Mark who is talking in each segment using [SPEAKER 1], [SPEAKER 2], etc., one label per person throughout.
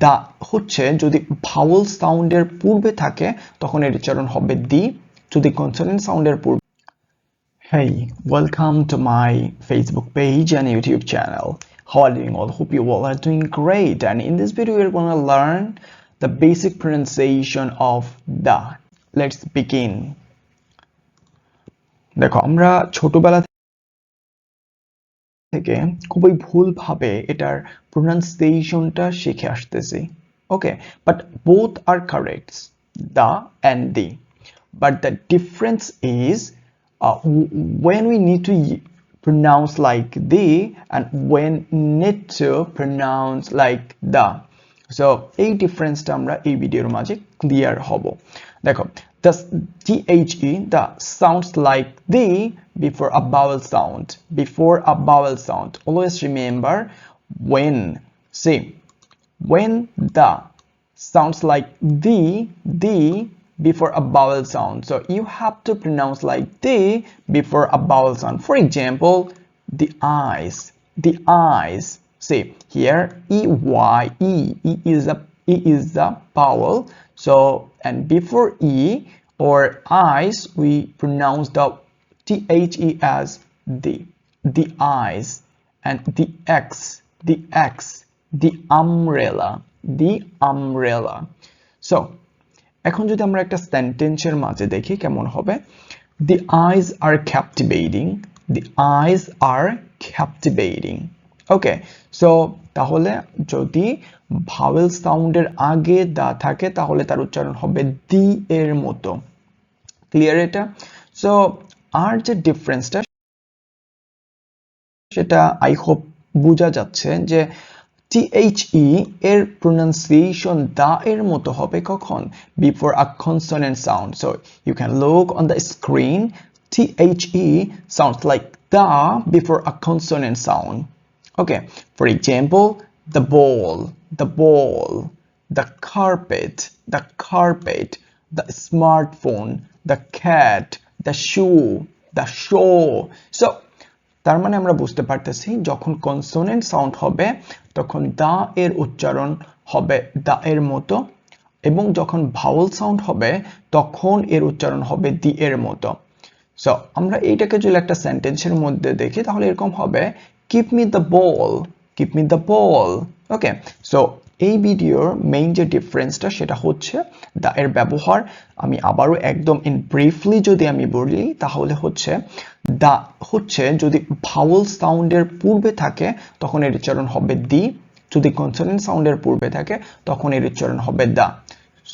[SPEAKER 1] দা হচ্ছে যদি ভাওয়েল সাউন্ডের পূর্বে থাকে তখন এর উচ্চারণ হবে দি, যদি কনসোনেন্ট সাউন্ডের পূর্বে। Hey, welcome to my Facebook page and YouTube channel. How are you doing all? Hope you all are doing great. And in this video, we're going to learn the basic pronunciation of the. Let's begin. দেখো আমরা ছোটবেলা থেকে খুবই ভুলভাবে এটার প্রোনাউন্সিয়েশনটা শিখে আসতেছি। Okay, but both are correct, the and the, but the difference is when we need to pronounce like the and when need to pronounce like the. So এই ডিফারেন্সটা আমরা এই ভিডিওর মাঝে ক্লিয়ার হব। দেখো, the the the sounds like the before a vowel sound, before a vowel sound. Always remember when, see, when the sounds like the before a vowel sound, so you have to pronounce like the before a vowel sound. For example, the eyes, see here, e is a vowel, so and before e or eyes we pronounce the the as the eyes, and the x, the umbrella. So এখন যদি আমরা একটা সেন্টেন্সের মাঝে দেখি কেমন হবে, the eyes are captivating, the eyes are captivating. Okay, so তাহলে যদি ভাওয়েল সাউন্ডের আগে দা থাকে তাহলে তার উচ্চারণ হবে দি এর মতো। ক্লিয়ার এটা? সো আর যে ডিফারেন্সটা সেটা আই হোপ বোঝা যাচ্ছে যে the এর pronunciation দা এর মতো হবে কখন? Before a consonant sound. So you can look on the screen, the sounds like da before a consonant sound. Okay, for example, the ball, the carpet, the smartphone, the cat, the shoe, the show. So তার মানে আমরা বুঝতে পারতেছি যখন consonant sound হবে তখন দা এর উচ্চারণ হবে দা এর মতো, এবং যখন ভাওয়েল সাউন্ড হবে তখন এর উচ্চারণ হবে দি এর মতো। সো আমরা এইটাকে যদি একটা সেন্টেন্সের মধ্যে দেখি তাহলে এরকম হবে, keep me the ball. Okay, so এই ভিডিওর মেইন যে ডিফারেন্সটা সেটা হচ্ছে দা এর ব্যবহার। আমি আবারও একদম ইন ব্রিফলি যদি আমি বলি তাহলে হচ্ছে দা হচ্ছে যদি ভাওয়েল সাউন্ডের পূর্বে থাকে তখন এর উচ্চারণ হবে দি, যদি কনসোনেন্ট সাউন্ডের পূর্বে থাকে তখন এর উচ্চারণ হবে দা।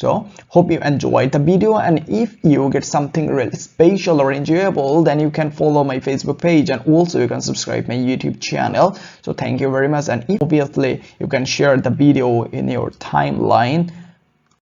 [SPEAKER 1] So hope you enjoyed the video, and if you get something really special or enjoyable, then you can follow my Facebook page, and also you can subscribe my YouTube channel. So thank you very much, and obviously you can share the video in your timeline.